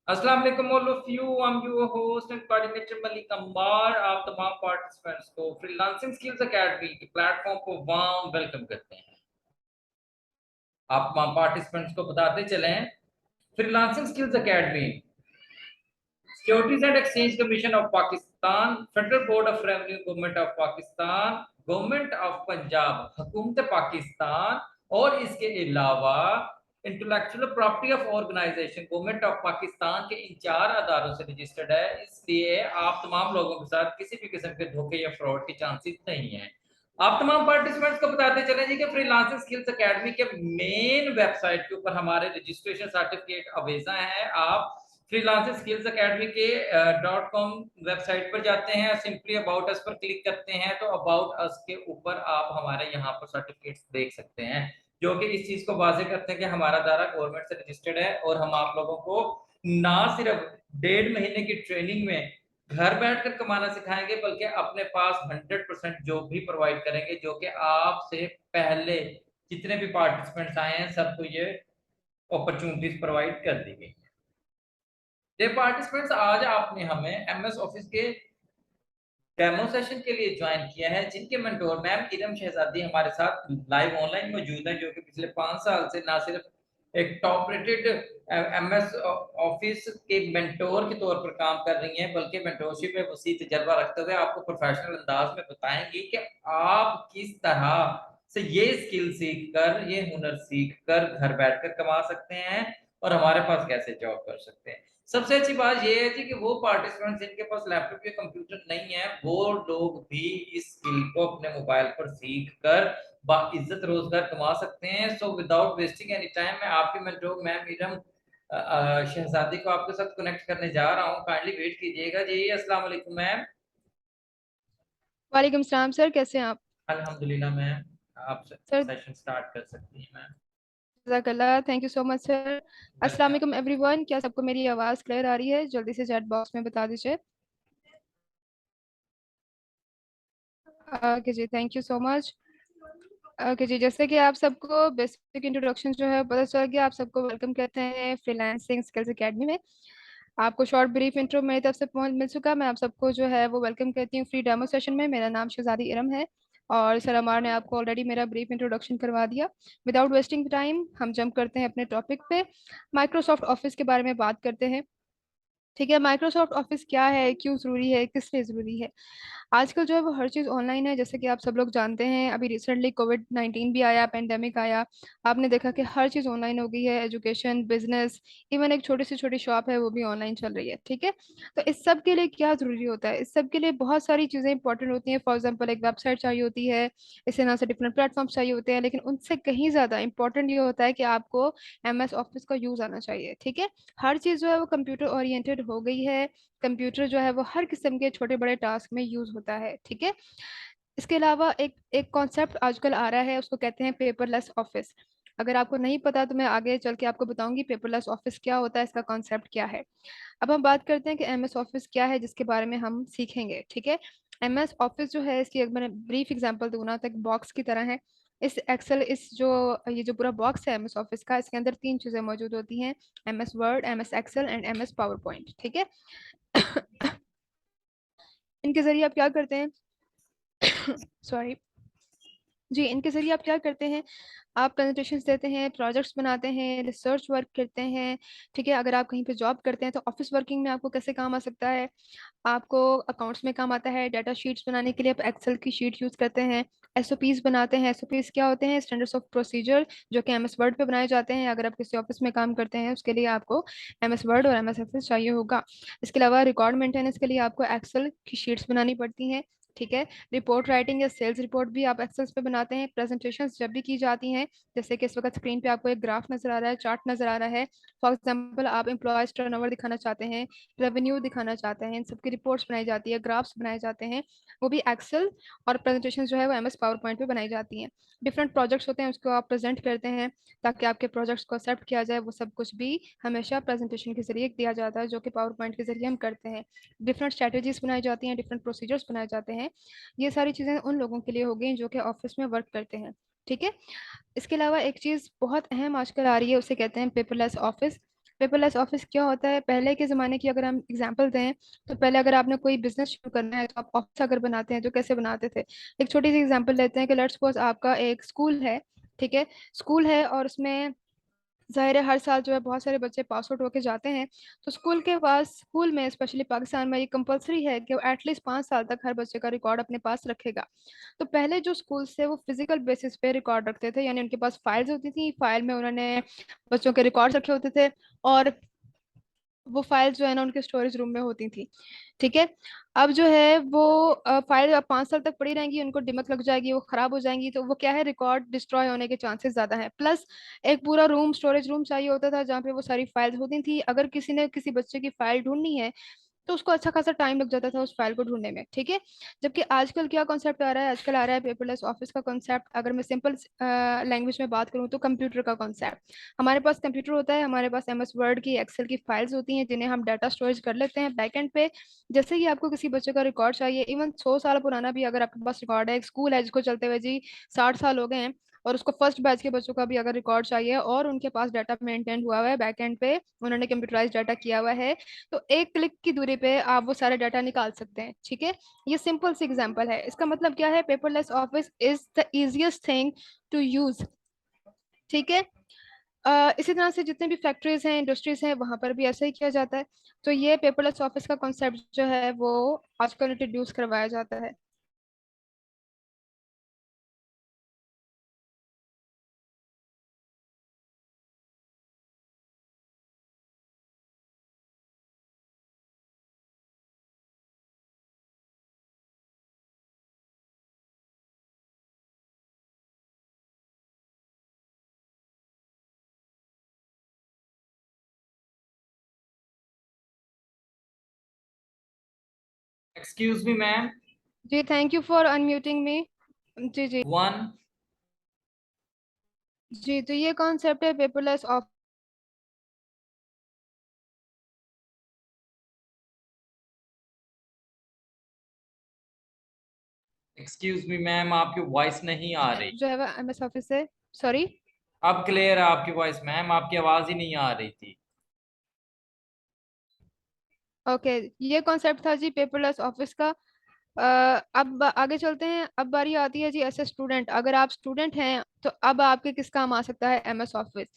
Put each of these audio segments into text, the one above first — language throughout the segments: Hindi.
अस्सलाम वालेकुम all of you. I am your host and coordinator Malik Ammar. आप तमाम पार्टिसिपेंट्स को फ्रीलांसिंग स्किल्स एकेडमी के प्लेटफॉर्म को वार्म वेलकम करते हैं। आप तमाम पार्टिसिपेंट्स को बताते चलें, freelancing skills academy securities and exchange commission of Pakistan, federal board of revenue, government of Pakistan, government of Punjab, हुकूमत पाकिस्तान और इसके अलावा intellectual property of organisation government of Pakistan के इन चार अदारों से रजिस्टर्ड है। इसलिए आप तमाम लोगों के साथ किसी भी किस्म के धोखे या फ्रॉड के चांसेस नहीं है। आप तमाम पार्टिसिपेंट्स को बताते चले जी कि फ्रीलांसिंग स्किल्स एकेडमी के मेन वेबसाइट के ऊपर हमारे रजिस्ट्रेशन सर्टिफिकेट अवेजा है। आप फ्रीलांसिंग स्किल्स एकेडमी के .com वेबसाइट पर जाते हैं, सिंपली अबाउट अस पर क्लिक करते हैं तो अबाउट अस के ऊपर आप हमारे यहाँ पर सर्टिफिकेट्स देख सकते हैं, जो कि इस चीज को वाजे करते हैं कि हमारा दायरा गवर्नमेंट से रजिस्टर्ड है और हम आप लोगों को ना सिर्फ 1.5 महीने की ट्रेनिंग में घर बैठकर कमाना सिखाएंगे, बल्कि अपने पास 100% जॉब भी प्रोवाइड करेंगे, जो कि आपसे पहले जितने भी पार्टिसिपेंट्स आए हैं सबको ये अपॉर्चुनिटीज प्रोवाइड कर दी गई। पार्टिसिपेंट्स, आज आपने हमें एमएस ऑफिस के डेमो सेशन के लिए ज्वाइन किया है, जिनके मेंटोर मैम इरम शहजादी हमारे साथ लाइव ऑनलाइन मौजूद हैं, जो कि पिछले 5 साल से ना सिर्फ एक टॉप रेटेड एमएस ऑफिस के मेंटोर के तौर पर काम कर रही हैं, बल्कि मेंटोरशिप में वसी तजर्बा रखते हुए आपको प्रोफेशनल अंदाज में बताएंगी कि आप किस तरह से ये स्किल सीख कर, ये हुनर सीख कर घर बैठकर कमा सकते हैं और हमारे पास कैसे जॉब कर सकते हैं। सबसे अच्छी बात ये है जी कि वो पार्टिसिपेंट जिनके पास लैपटॉप या कंप्यूटर नहीं है, वो लोग भी इस स्किल को अपने मोबाइल पर सीख कर बाइज्जत रोजगार कमा सकते हैं। So without wasting any time, मैं आपके मेंटोर मैम इरम शहजादी को आपके साथ कनेक्ट करने जा रहा हूँ। काइंडली वेट कीजिएगा जी। अस्सलाम वालेकुम मैम। वालेकुम सलाम सर, कैसे हैं आप? अल्हम्दुलिल्लाह मैम, आप सर सेशन स्टार्ट कर सकती हैं मैम। जज़ाकल्लाह, thank you so much sir. अस्सलाम वेलकम। वालेकुम एवरीवन, क्या सबको मेरी आवाज़ क्लियर आ रही है? जल्दी से चैट बॉक्स में बता दीजिए। ओके जी, thank you so much. Okay जी, जैसे कि आप सबको बेसिक इंट्रोडक्शन जो है पता चल गया, आप सबको वेलकम कहते हैं फ्रीलांसिंग स्किल्स एकेडमी में। आपको शॉर्ट ब्रीफ इंट्रो मेरी तरफ से पहुंच मिल चुका। मैं आप सबको जो है वो वेलकम कहती हूँ फ्री डेमो सेशन में। मेरा नाम शहजादी इरम है और सर अमार ने आपको ऑलरेडी मेरा ब्रीफ इंट्रोडक्शन करवा दिया। विदाउट वेस्टिंग टाइम हम जंप करते हैं अपने टॉपिक पे। माइक्रोसॉफ्ट ऑफिस के बारे में बात करते हैं। ठीक है, माइक्रोसॉफ्ट ऑफिस क्या है, क्यों जरूरी है, किस लिए जरूरी है? आजकल जो है वो हर चीज़ ऑनलाइन है, जैसे कि आप सब लोग जानते हैं। अभी रिसेंटली कोविड-19 भी आया, पेंडेमिक आया। आपने देखा कि हर चीज़ ऑनलाइन हो गई है, एजुकेशन, बिजनेस, इवन एक छोटी से छोटी शॉप है वो भी ऑनलाइन चल रही है। ठीक है, तो इस सब के लिए क्या जरूरी होता है? इस सब के लिए बहुत सारी चीज़ें इंपॉर्टेंट होती हैं। फॉर एग्जाम्पल, एक वेबसाइट चाहिए होती है, इस तरह से डिफरेंट प्लेटफॉर्म चाहिए होते हैं, लेकिन उनसे कहीं ज़्यादा इंपॉर्टेंट ये होता है कि आपको एमएस ऑफिस का यूज़ आना चाहिए। ठीक है, हर चीज़ जो है वो कंप्यूटर ओरिएंटेड हो गई है। कंप्यूटर जो है वो हर किस्म के छोटे बड़े टास्क में यूज होता है। ठीक है, इसके अलावा एक एक कॉन्सेप्ट आजकल आ रहा है, उसको कहते हैं पेपरलेस ऑफिस। अगर आपको नहीं पता तो मैं आगे चल के आपको बताऊंगी पेपरलेस ऑफिस क्या होता है, इसका कॉन्सेप्ट क्या है। अब हम बात करते हैं कि एमएस ऑफिस क्या है, जिसके बारे में हम सीखेंगे। ठीक है, एमएस ऑफिस जो है, इसकी अगर मैं ब्रीफ एग्जांपल दूं ना, तो एक बॉक्स की तरह है। इस एक्सेल इस जो ये जो पूरा बॉक्स है एमएस ऑफिस का, इसके अंदर तीन चीजें मौजूद होती हैं: MS Word, MS Excel and MS PowerPoint. ठीक है, इनके जरिए आप क्या करते हैं? सॉरी जी, इनके जरिए आप क्या करते हैं? आप प्रेजेंटेशंस देते हैं, प्रोजेक्ट्स बनाते हैं, रिसर्च वर्क करते हैं। ठीक है, अगर आप कहीं पे जॉब करते हैं तो ऑफिस वर्किंग में आपको कैसे काम आ सकता है? आपको अकाउंट्स में काम आता है, डाटा शीट्स बनाने के लिए आप एक्सेल की शीट यूज करते हैं। एसओपीज बनाते हैं। एसओपीज क्या होते हैं? स्टैंडर्ड्स ऑफ प्रोसीजर, जो कि एमएस वर्ड पे बनाए जाते हैं। अगर आप किसी ऑफिस में काम करते हैं उसके लिए आपको एमएस वर्ड और एमएस एक्सेल चाहिए होगा। इसके अलावा रिकॉर्ड मेंटेनेंस के लिए आपको एक्सेल की शीट्स बनानी पड़ती हैं। ठीक है, रिपोर्ट राइटिंग या सेल्स रिपोर्ट भी आप एक्सेल्स पे बनाते हैं। प्रेजेंटेशंस जब भी की जाती हैं, जैसे कि इस वक्त स्क्रीन पे आपको एक ग्राफ नजर आ रहा है, चार्ट नजर आ रहा है। फॉर एग्जांपल, आप एम्प्लॉयज टर्नओवर दिखाना चाहते हैं, रेवेन्यू दिखाना चाहते हैं, इन सबकी रिपोर्ट्स बनाई जाती है, ग्राफ्स बनाए जाते हैं, वो भी एक्सेल। और प्रेजेंटेशन जो है वो एमएस पावर पॉइंट पे बनाई जाती हैं। डिफरेंट प्रोजेक्ट्स होते हैं, उसको आप प्रेजेंट करते हैं ताकि आपके प्रोजेक्ट्स को एक्सेप्ट किया जाए। वो सब कुछ भी हमेशा प्रेजेंटेशन के जरिए दिया जाता है, जो कि पावर पॉइंट के जरिए हम करते हैं। डिफरेंट स्ट्रेटेजीज बनाई जाती हैं, डिफरेंट प्रोसीजर्स बनाए जाते हैं। ये सारी चीज़ें उन लोगों के लिए हो गई जो कि ऑफिस में वर्क करते हैं। ठीक है, इसके अलावा एक चीज़ बहुत अहम आजकल आ रही है, उसे कहते हैं पेपरलेस ऑफिस। पेपरलेस ऑफिस क्या होता है, पहले के ज़माने की अगर हम एग्जांपल दें तो पहले अगर आपने कोई बिजनेस शुरू करना है तो आप ऑफिस अगर बनाते हैं तो कैसे बनाते थे। एक छोटी सी एग्जांपल लेते हैं कि लेट्स सपोज आपका एक स्कूल है, ठीक है, स्कूल है और उसमें जाहिर है हर साल जो है बहुत सारे बच्चे पास आउट होके जाते हैं। तो स्कूल के पास, स्कूल में स्पेशली पाकिस्तान में ये कंपलसरी है कि वो एटलीस्ट 5 साल तक हर बच्चे का रिकॉर्ड अपने पास रखेगा। तो पहले जो स्कूल थे वो फिजिकल बेसिस पे रिकॉर्ड रखते थे, यानी उनके पास फाइल्स होती थी, फाइल में उन्होंने बच्चों के रिकॉर्ड रखे होते थे और वो फाइल्स जो है ना उनके स्टोरेज रूम में होती थी, ठीक है। अब जो है वो फाइल अब 5 साल तक पड़ी रहेंगी, उनको दिमक लग जाएगी, वो खराब हो जाएंगी, तो वो क्या है, रिकॉर्ड डिस्ट्रॉय होने के चांसेस ज्यादा हैं। प्लस एक पूरा रूम, स्टोरेज रूम चाहिए होता था जहाँ पे वो सारी फाइल्स होती थी। अगर किसी ने किसी बच्चे की फाइल ढूंढनी है तो उसको अच्छा खासा टाइम लग जाता था उस फाइल को ढूंढने में, ठीक है। जबकि आजकल क्या कॉन्सेप्ट आ रहा है, आजकल आ रहा है पेपरलेस ऑफिस का कॉन्सेप्ट। अगर मैं सिंपल लैंग्वेज में बात करूँ तो कंप्यूटर का कॉन्सेप्ट। हमारे पास कंप्यूटर होता है, हमारे पास एमएस वर्ड की, एक्सेल की फाइल्स होती हैं जिन्हें हम डाटा स्टोरेज कर लेते हैं बैकएंड पे। जैसे ही आपको किसी बच्चे का रिकॉर्ड चाहिए, इवन 100 साल पुराना भी अगर आपके पास रिकॉर्ड है, एक स्कूल है जिसको चलते हुए जी 60 साल हो गए हैं, और उसको फर्स्ट बैच के बच्चों का भी अगर रिकॉर्ड चाहिए और उनके पास डाटा मेंटेन हुआ हुआ है बैकएंड पे, उन्होंने कंप्यूटराइज डाटा किया हुआ है, तो एक क्लिक की दूरी पे आप वो सारे डाटा निकाल सकते हैं, ठीक है। ये सिंपल सी एग्जांपल है। इसका मतलब क्या है, paperless office is the easiest thing to use, ठीक है। इसी तरह से जितने भी फैक्ट्रीज हैं, इंडस्ट्रीज हैं, वहां पर भी ऐसा ही किया जाता है। तो ये पेपरलेस ऑफिस का कॉन्सेप्ट जो है वो आजकल इंट्रोड्यूस करवाया जाता है। Excuse me, ma'am. जी, thank you for unmuting me. जी जी। One. जी, तो ये कॉन्सेप्ट है paperless office. Excuse me, ma'am, आपकी वॉइस नहीं आ रही। जो है वो एमएस ऑफिस है। सॉरी। अब क्लियर है आपकी वॉइस मैम, आपकी आवाज ही नहीं आ रही थी। ओके, ये कॉन्सेप्ट था जी पेपरलेस ऑफिस का। अब आगे चलते हैं। अब बारी आती है जी एज ए स्टूडेंट। अगर आप स्टूडेंट हैं तो अब आपके किस काम आ सकता है एमएस ऑफिस।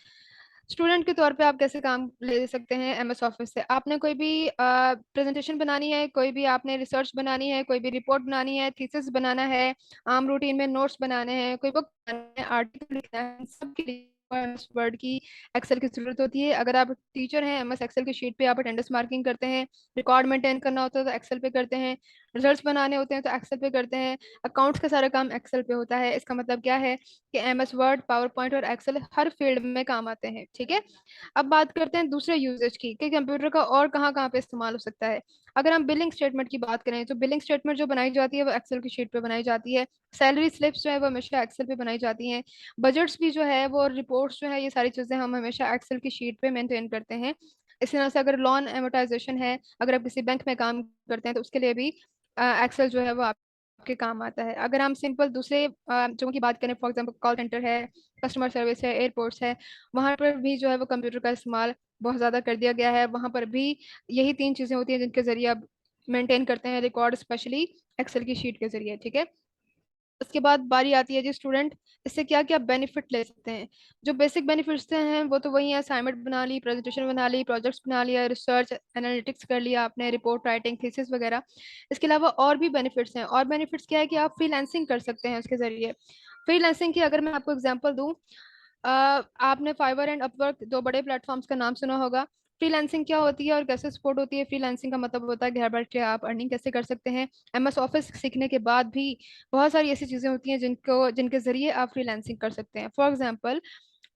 स्टूडेंट के तौर पे आप कैसे काम ले सकते हैं एमएस ऑफिस से। आपने कोई भी प्रेजेंटेशन बनानी है, कोई भी आपने रिसर्च बनानी है, कोई भी रिपोर्ट बनानी है, थीसिस बनाना है, आम रूटीन में नोट्स बनाने हैं, कोई बुक बनाना है, आर्टिकल लिखना है, सबके लिए एमएस वर्ड की, एक्सेल की जरूरत होती है। अगर आप टीचर हैं, एमएस एक्सेल की शीट पे आप अटेंडेंस मार्किंग करते हैं, रिकॉर्ड मेंटेन करना होता है तो एक्सेल पे करते हैं, रिजल्ट्स बनाने होते हैं तो एक्सेल पे करते हैं, अकाउंट्स का सारा काम एक्सेल पे होता है। इसका मतलब क्या है कि एमएस वर्ड, पावर पॉइंट और एक्सेल हर फील्ड में काम आते हैं, ठीक है। अब बात करते हैं दूसरे यूजेज की कि कंप्यूटर का और कहाँ कहाँ पे इस्तेमाल हो सकता है। अगर हम बिलिंग स्टेटमेंट की बात करें तो बिलिंग स्टेटमेंट जो बनाई जाती है वो एक्सेल की शीट पे बनाई जाती है। सैलरी स्लिप्स जो है वो हमेशा एक्सेल पे बनाई जाती हैं। बजट्स भी जो है वो, रिपोर्ट्स जो है, ये सारी चीजें हम हमेशा एक्सेल की शीट पे मेंटेन करते हैं। इसी तरह से अगर लोन एमोटाइजेशन है, अगर आप किसी बैंक में काम करते हैं तो उसके लिए भी एक्सेल जो है वो आपके काम आता है। अगर हम सिंपल दूसरे जगहों की बात करें, फॉर एग्जांपल कॉल सेंटर है, कस्टमर सर्विस है, एयरपोर्ट्स है, वहां पर भी जो है वो कंप्यूटर का इस्तेमाल बहुत ज्यादा कर दिया गया है। वहां पर भी यही 3 चीजें होती हैं जिनके जरिए आप मेंटेन करते हैं रिकॉर्ड, स्पेशली एक्सेल की शीट के जरिए, ठीक है। उसके बाद बारी आती है जी स्टूडेंट, इससे क्या क्या बेनिफिट ले सकते हैं। जो बेसिक बेनिफिट्स हैं वो तो वही है, असाइनमेंट बना ली, प्रेजेंटेशन बना ली, प्रोजेक्ट्स बना लिया, रिसर्च एनालिटिक्स कर लिया आपने, रिपोर्ट राइटिंग, थीसिस वगैरह। इसके अलावा और भी बेनिफिट्स हैं। और बेनिफिट्स क्या है कि आप फ्रीलांसिंग कर सकते हैं उसके जरिए। फ्रीलांसिंग की अगर मैं आपको एग्जांपल दूं, आपने फाइवर एंड अपवर्क, दो बड़े प्लेटफॉर्म्स का नाम सुना होगा। फ्रीलांसिंग क्या होती है और कैसे सपोर्ट होती है, फ्रीलांसिंग का मतलब होता है घर बैठे आप अर्निंग कैसे कर सकते हैं। एमएस ऑफिस सीखने के बाद भी बहुत सारी ऐसी चीजें होती हैं जिनके जरिए आप फ्रीलांसिंग कर सकते हैं। फॉर एग्जांपल,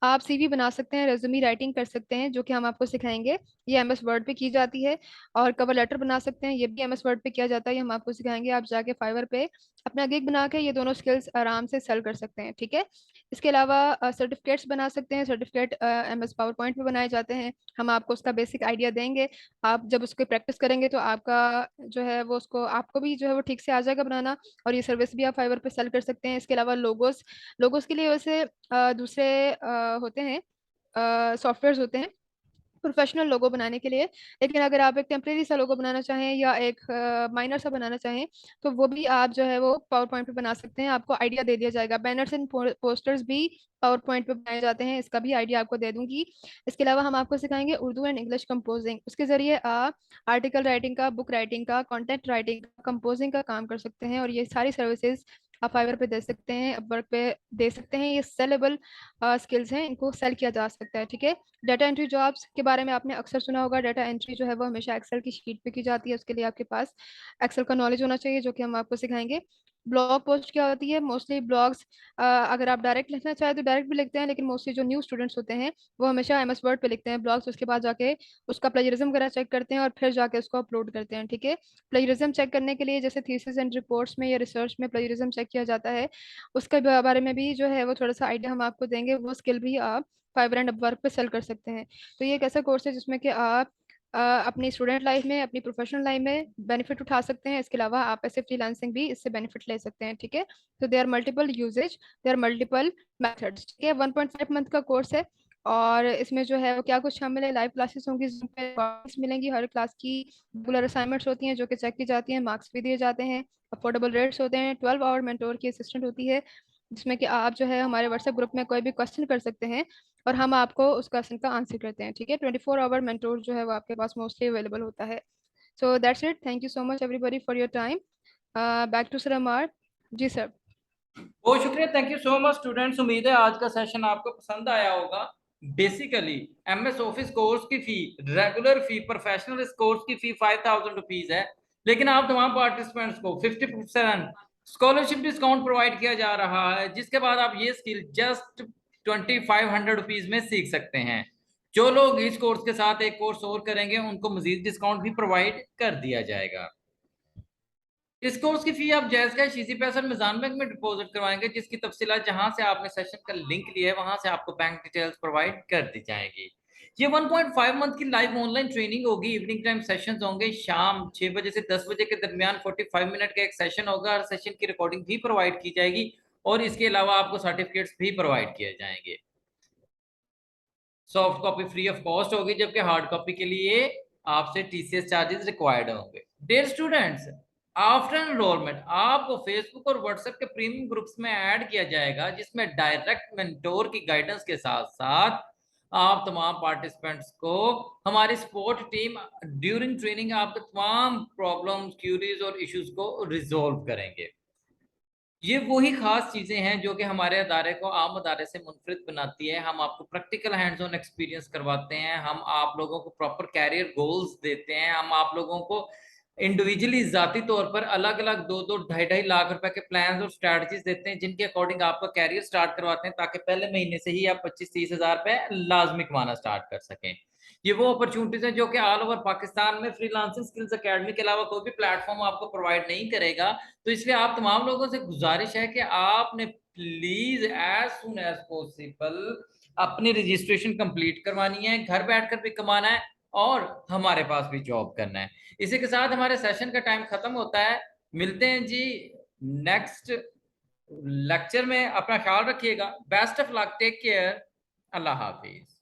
आप सीवी बना सकते हैं, रेज्यूमी राइटिंग कर सकते हैं जो कि हम आपको सिखाएंगे, ये एमएस वर्ड पे की जाती है। और कवर लेटर बना सकते हैं, ये भी एमएस वर्ड पे किया जाता है, ये हम आपको सिखाएंगे। आप जाके फाइवर पे अपना गिग बना के ये दोनों स्किल्स आराम से सेल कर सकते हैं, ठीक है। इसके अलावा सर्टिफिकेट्स बना सकते हैं। सर्टिफिकेट एमएस पावर पॉइंट पे बनाए जाते हैं। हम आपको उसका बेसिक आइडिया देंगे। आप जब उसको प्रैक्टिस करेंगे तो आपका जो है वो, उसको आपको भी जो है वो ठीक से आ जाएगा बनाना। और ये सर्विस भी आप फाइवर पे सेल कर सकते हैं। इसके अलावा लोगोस, लोगोस के लिए वैसे दूसरे होते हैं, सॉफ्टवेयर्स होते हैं प्रोफेशनल लोगो बनाने के लिए। लेकिन अगर आप एक टेम्परेरी सा लोगो बनाना चाहें या एक माइनर सा बनाना चाहें, तो वो भी आप जो है वो पावर पॉइंट पे बना सकते हैं। आपको आइडिया दे दिया जाएगा। बैनर्स एंड पोस्टर्स भी पावर पॉइंट पे बनाए जाते हैं, इसका भी आइडिया आपको दे दूंगी। इसके अलावा हम आपको सिखाएंगे उर्दू एंड इंग्लिश कंपोजिंग। उसके जरिए आप आर्टिकल राइटिंग का, बुक राइटिंग का, कंटेंट राइटिंग का, कंपोजिंग का काम कर सकते हैं। और ये सारी सर्विसेज आप फाइवर पे दे सकते हैं, अपवर्क पे दे सकते हैं। ये सेलेबल स्किल्स हैं, इनको सेल किया जा सकता है। ठीक है। डाटा एंट्री जॉब्स के बारे में आपने अक्सर सुना होगा। डाटा एंट्री जो है वो हमेशा एक्सेल की शीट पे की जाती है। उसके लिए आपके पास एक्सेल का नॉलेज होना चाहिए, जो कि हम आपको सिखाएंगे। ब्लॉग पोस्ट क्या होती है? मोस्टली ब्लॉग्स, अगर आप डायरेक्ट लिखना चाहें तो डायरेक्ट भी लिखते हैं, लेकिन मोस्टली जो न्यू स्टूडेंट्स होते हैं वो हमेशा एमएस वर्ड पे लिखते हैं ब्लॉग्स। उसके बाद जाके उसका प्लेजरिज्म वगैरह चेक करते हैं और फिर जाके उसको अपलोड करते हैं। ठीक है। प्लेजरिज्म चेक करने के लिए जैसे थीसिस एंड रिपोर्ट्स में या रिसर्च में प्लेजरिज्म चेक किया जाता है, उसके बारे में भी जो है वो थोड़ा सा आइडिया हम आपको देंगे। वो स्किल भी आप फाइवर एंड अपवर्क पे सेल कर सकते हैं। तो ये एक ऐसा कोर्स है जिसमें कि आप अपनी स्टूडेंट लाइफ में, अपनी प्रोफेशनल लाइफ में बेनिफिट उठा सकते हैं। इसके अलावा आप ऐसे फ्रीलांसिंग भी इससे बेनिफिट ले सकते हैं। ठीक है। तो they are multiple uses, they are multiple methods. ठीक है। 1.5 मंथ का कोर्स है। और इसमें जो है वो क्या कुछ शामिल है? लाइव क्लासेस होंगी, Zoom पे recordings मिलेंगी हर क्लास की, रेगुलर असाइनमेंट्स होती हैं जो कि चेक की जाती हैं, मार्क्स भी दिए जाते हैं, अफोर्डेबल रेट्स होते हैं, 12 आवर मेंटोर की असिस्टेंट होती है, जिसमें कि आप जो है हमारे व्हाट्सएप ग्रुप में कोई भी क्वेश्चन कर सकते हैं और हम आपको उस क्वेश्चन का आंसर करते हैं। ठीक है। 24 आवर मेंटोर जो है वो आपके पास मोस्टली अवेलेबल होता है। So that's it. Thank you so much everybody for your time. Back to sir Ammar. जी सर। बहुत शुक्रिया, thank you so much students. उम्मीद है आज का सेशन आपको पसंद आया होगा। बेसिकली एमएस ऑफिस कोर्स की फी, रेगुलर फी, प्रोफेशनल कोर्स की फी 5000 रुपीज है, लेकिन आप तमाम पार्टिसिपेंट्स को 50% स्कॉलरशिप डिस्काउंट प्रोवाइड किया जा रहा है, जिसके बाद आप ये स्किल जस्ट 2500 रुपीज में सीख सकते हैं। जो लोग इस कोर्स के साथ एक कोर्स और करेंगे उनको मजीद डिस्काउंट भी प्रोवाइड कर दिया जाएगा। इस कोर्स की फी आप जायज कैश इजी पैसा निज़ाम बैंक में डिपॉजिट करवाएंगे, जिसकी तफसीलात जहां से आपने सेशन का लिंक लिया है वहां से आपको बैंक डिटेल्स प्रोवाइड कर दी जाएंगी। ये 1.5 मंथ की लाइव ऑनलाइन ट्रेनिंग होगी। इवनिंग टाइम सेशंस होंगे, शाम 6 बजे से 10 बजे के दरमियान 45 मिनट का एक सेशन होगा। हर सेशन की रिकॉर्डिंग भी प्रोवाइड की जाएगी और इसके अलावा आपको सर्टिफिकेट्स भी प्रोवाइड किए जाएंगे। Soft copy free of cost होगी, जबकि हार्ड कॉपी के लिए आपसे टीसीएस चार्जेस रिक्वायर्ड होंगे। डियर स्टूडेंट्स, आफ्टर एनरोलमेंट आपको फेसबुक और व्हाट्सएप के प्रीमियम ग्रुप्स में ऐड किया जाएगा, जिसमें डायरेक्ट मेंटोर की गाइडेंस के साथ साथ आप तमाम पार्टिसिपेंट्स को हमारी सपोर्ट टीम ड्यूरिंग ट्रेनिंग आपके तमाम प्रॉब्लम्स, क्यूरीज और इश्यूज को रिजोल्व करेंगे। ये वही खास चीजें हैं जो कि हमारे अदारे को आम अदारे से मुनफरिद बनाती है। हम आपको प्रैक्टिकल हैंड्स ऑन एक्सपीरियंस करवाते हैं, हम आप लोगों को प्रॉपर कैरियर गोल्स देते हैं, हम आप लोगों को इंडिविजुअली जाती तौर पर अलग अलग 2-2, 2.5 लाख रुपए के प्लान और स्ट्रैटेजीज देते हैं, जिनके अकॉर्डिंग आपका कैरियर स्टार्ट करवाते हैं, ताकि पहले महीने से ही आप 25-30 हजार रुपए लाजमी कमाना स्टार्ट कर सकें। ये वो अपॉर्चुनिटीज हैं जो कि ऑल ओवर पाकिस्तान में फ्रीलांसिंग स्किल्स एकेडमी के अलावा कोई भी प्लेटफॉर्म आपको प्रोवाइड नहीं करेगा। तो इसलिए आप तमाम लोगों से गुजारिश है कि आपने please as soon as possible अपनी रजिस्ट्रेशन कंप्लीट करवानी है, घर बैठकर भी कमाना है और हमारे पास भी जॉब करना है। इसी के साथ हमारे सेशन का टाइम खत्म होता है। मिलते हैं जी नेक्स्ट लेक्चर में। अपना ख्याल रखिएगा। Best of luck, take care, अल्लाह हाफिज।